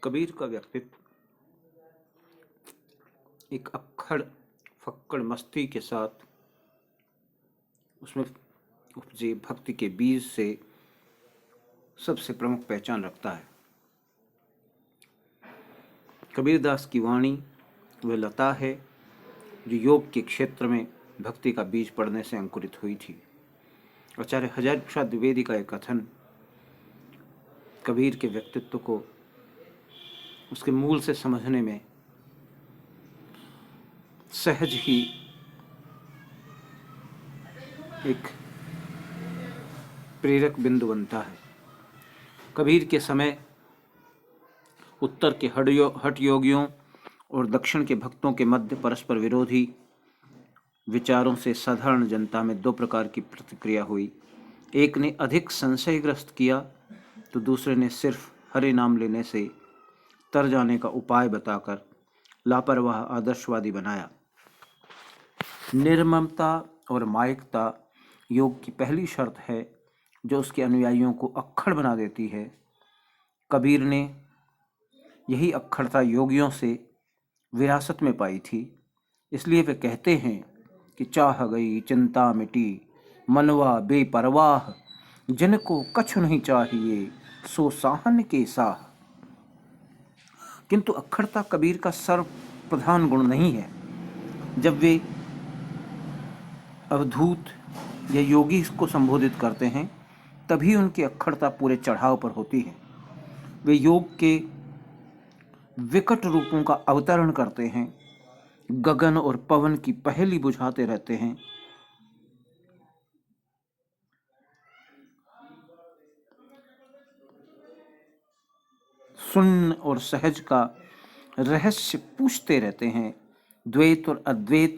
कबीर का व्यक्तित्व एक अक्खड़ फक्कड़ मस्ती के साथ उसमें उपजे भक्ति के बीज से सबसे प्रमुख पहचान रखता है। कबीरदास की वाणी वह लता है जो योग के क्षेत्र में भक्ति का बीज पड़ने से अंकुरित हुई थी। आचार्य हजारी प्रसाद द्विवेदी का एक कथन कबीर के व्यक्तित्व को उसके मूल से समझने में सहज ही एक प्रेरक बिंदु बनता है। कबीर के समय उत्तर के हठ योगियों और दक्षिण के भक्तों के मध्य परस्पर विरोधी विचारों से साधारण जनता में दो प्रकार की प्रतिक्रिया हुई। एक ने अधिक संशयग्रस्त किया तो दूसरे ने सिर्फ हरे नाम लेने से तर जाने का उपाय बताकर लापरवाह आदर्शवादी बनाया। निर्ममता और मायिकता योग की पहली शर्त है जो उसके अनुयायियों को अक्खड़ बना देती है। कबीर ने यही अक्खड़ता योगियों से विरासत में पाई थी। इसलिए वे कहते हैं कि चाह गई चिंता मिटी मनवा बेपरवाह, जिनको कछु नहीं चाहिए सो साहन के साह। किंतु अक्खड़ता कबीर का सर्वप्रधान गुण नहीं है। जब वे अवधूत या योगी को संबोधित करते हैं तभी उनकी अक्खड़ता पूरे चढ़ाव पर होती है। वे योग के विकट रूपों का अवतरण करते हैं, गगन और पवन की पहेली बुझाते रहते हैं। शून्य और सहज का रहस्य पूछते रहते हैं। द्वैत और अद्वैत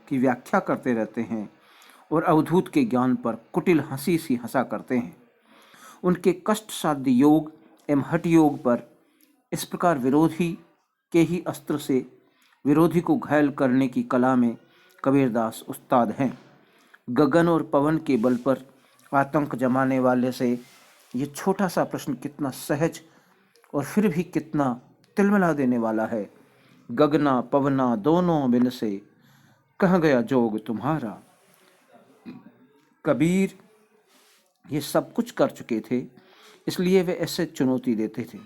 की व्याख्या करते रहते हैं और अवधूत के ज्ञान पर कुटिल हंसी सी हंसा करते हैं। उनके कष्ट साध्य योग एवं हठ योग पर इस प्रकार विरोधी के ही अस्त्र से विरोधी को घायल करने की कला में कबीरदास उस्ताद हैं। गगन और पवन के बल पर आतंक जमाने वाले से ये छोटा सा प्रश्न कितना सहज और फिर भी कितना तिलमिला देने वाला है। गगना पवना दोनों बिन से कह गया जोग तुम्हारा। कबीर ये सब कुछ कर चुके थे, इसलिए वे ऐसे चुनौती देते थे।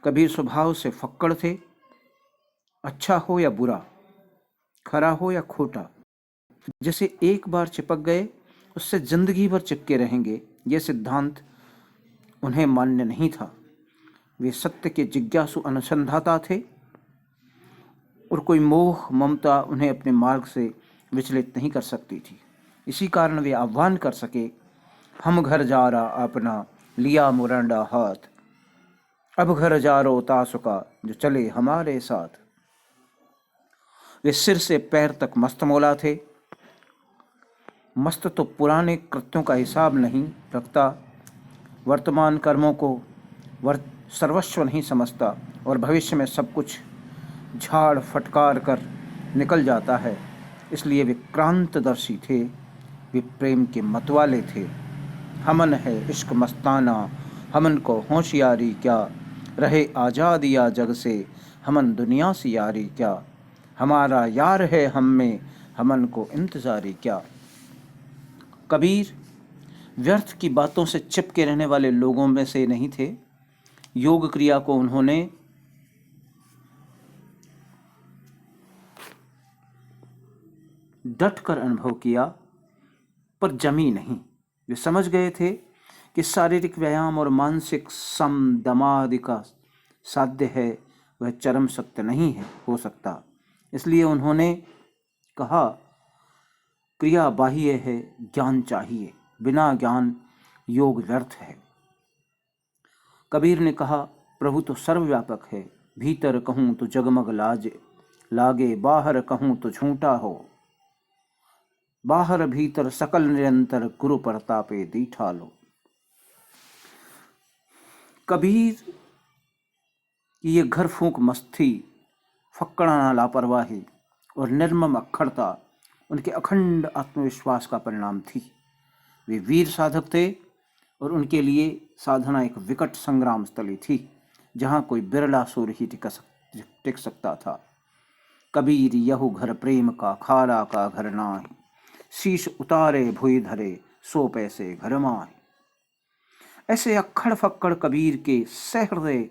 कबीर स्वभाव से फक्कड़ थे। अच्छा हो या बुरा, खरा हो या खोटा, जैसे एक बार चिपक गए उससे जिंदगी भर चिपके रहेंगे, यह सिद्धांत उन्हें मान्य नहीं था। वे सत्य के जिज्ञासु अनुसंधाता थे और कोई मोह ममता उन्हें अपने मार्ग से विचलित नहीं कर सकती थी। इसी कारण वे आह्वान कर सके, हम घर जा रहा अपना लिया मुरंडा हाथ, अब घर जा रो तासुका जो चले हमारे साथ। वे सिर से पैर तक मस्तमौला थे। मस्त तो पुराने कृत्यों का हिसाब नहीं रखता, वर्तमान कर्मों को सर्वस्व नहीं समझता और भविष्य में सब कुछ झाड़ फटकार कर निकल जाता है। इसलिए वे क्रांतदर्शी थे, वे प्रेम के मतवाले थे। हमन है इश्क मस्ताना, हमन को होशियारी क्या, रहे आज़ादिया जग से, हमन दुनिया से यारी क्या। हमारा यार है हम में, हमन को इंतज़ारी क्या। कबीर व्यर्थ की बातों से चिपके रहने वाले लोगों में से नहीं थे। योग क्रिया को उन्होंने डट कर अनुभव किया पर जमी नहीं। वे समझ गए थे कि शारीरिक व्यायाम और मानसिक समदमादि का साध्य है वह चरम सत्य नहीं है हो सकता। इसलिए उन्होंने कहा, क्रिया बाह्य है, ज्ञान चाहिए, बिना ज्ञान योग व्यर्थ है। कबीर ने कहा, प्रभु तो सर्वव्यापक है, भीतर कहूँ तो जगमग लागे, बाहर कहूँ तो झूठा हो, बाहर भीतर सकल निरंतर, गुरु प्रतापे दीठा लो। कबीर की ये घर फूंक मस्ती, फक्कड़ाना लापरवाही और निर्मम अक्खड़ता उनके अखंड आत्मविश्वास का परिणाम थी। वे वीर साधक थे और उनके लिए साधना एक विकट संग्राम स्थली थी, जहाँ कोई बिरला सूर ही टिक सकता था। कबीर यहु घर प्रेम का, खाला का घर नाहि, शीश उतारे भुइ धरे, सो पैसे घर माहि। ऐसे अक्खड़ फक्कड़ कबीर के सहृदय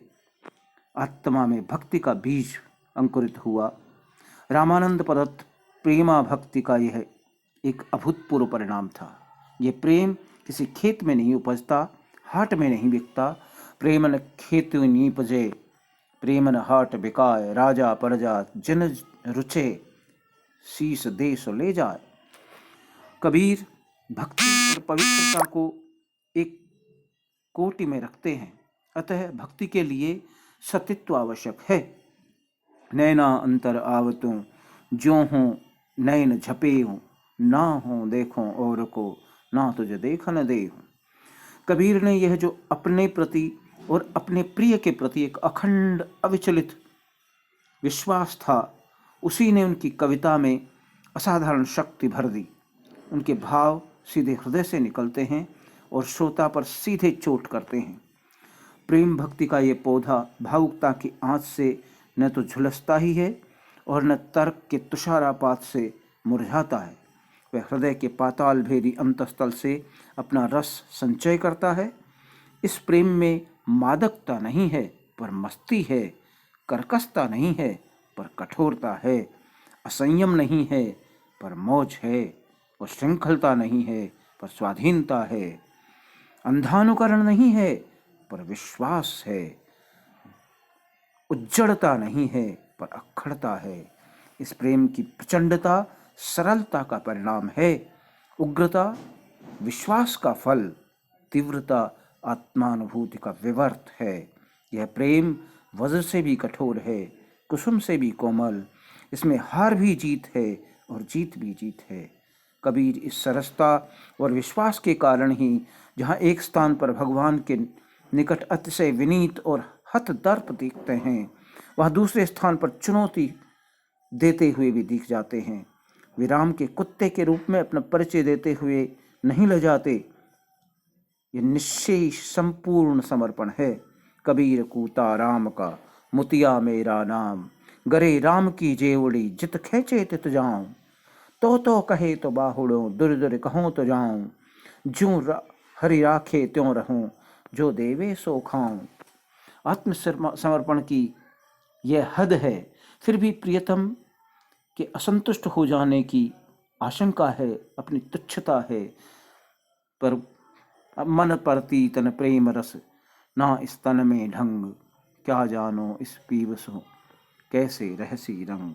आत्मा में भक्ति का बीज अंकुरित हुआ। रामानंद प्रदत्त प्रेमा भक्ति का यह एक अभूतपूर्व परिणाम था। यह प्रेम किसी खेत में नहीं उपजता, हाट में नहीं बिकता। प्रेमन खेत नीपजे, प्रेमन हाट बिकाय, राजा प्रजा जन रुचे, शीस देश ले जाए। कबीर भक्ति और पवित्रता को एक कोटि में रखते हैं। अतः भक्ति के लिए सतित्व आवश्यक है। नैना अंतर आवतों, ज्यों हूँ नैन झपे हूँ, ना हो देखो और को, ना तुझे देखन दे हूँ। कबीर ने यह जो अपने प्रति और अपने प्रिय के प्रति एक अखंड अविचलित विश्वास था, उसी ने उनकी कविता में असाधारण शक्ति भर दी। उनके भाव सीधे हृदय से निकलते हैं और श्रोता पर सीधे चोट करते हैं। प्रेम भक्ति का ये पौधा भावुकता की आँच से न तो झुलसता ही है और न तर्क के तुषारापात से मुरझाता है। वह हृदय के पाताल भेदी अंतस्थल से अपना रस संचय करता है। इस प्रेम में मादकता नहीं है पर मस्ती है, कर्कशता नहीं है पर कठोरता है, असंयम नहीं है पर मौज है, और श्रृंखलता नहीं है पर स्वाधीनता है, अंधानुकरण नहीं है पर विश्वास है, उज्जड़ता नहीं है पर अखड़ता है। इस प्रेम की प्रचंडता सरलता का परिणाम है, उग्रता विश्वास का फल, तीव्रता आत्मानुभूति का विवर्त है। यह प्रेम वज्र से भी कठोर है, कुसुम से भी कोमल। इसमें हार भी जीत है और जीत भी जीत है। कबीर इस सरसता और विश्वास के कारण ही जहाँ एक स्थान पर भगवान के निकट अतिशय विनीत और हतदर्प दिखते हैं, वह दूसरे स्थान पर चुनौती देते हुए भी दिख जाते हैं। वे राम के कुत्ते के रूप में अपना परिचय देते हुए नहीं लजाते। ये निश्चय संपूर्ण समर्पण है। कबीर कूता राम का, मुतिया मेरा नाम, गरे राम की जेवड़ी, जित खेचे तित जाऊं, तो कहे तो बाहुड़ों, दुर दुर कहूँ तो जाऊं, ज्यों हरि राखे त्यों रहूं, जो देवे सो खाऊं। आत्मसमर्पण की यह हद है, फिर भी प्रियतम के असंतुष्ट हो जाने की आशंका है, अपनी तुच्छता है। पर मन परती तन प्रेम रस, ना इस तन में ढंग, क्या जानो इस पीवसो, कैसे रहसी रंग।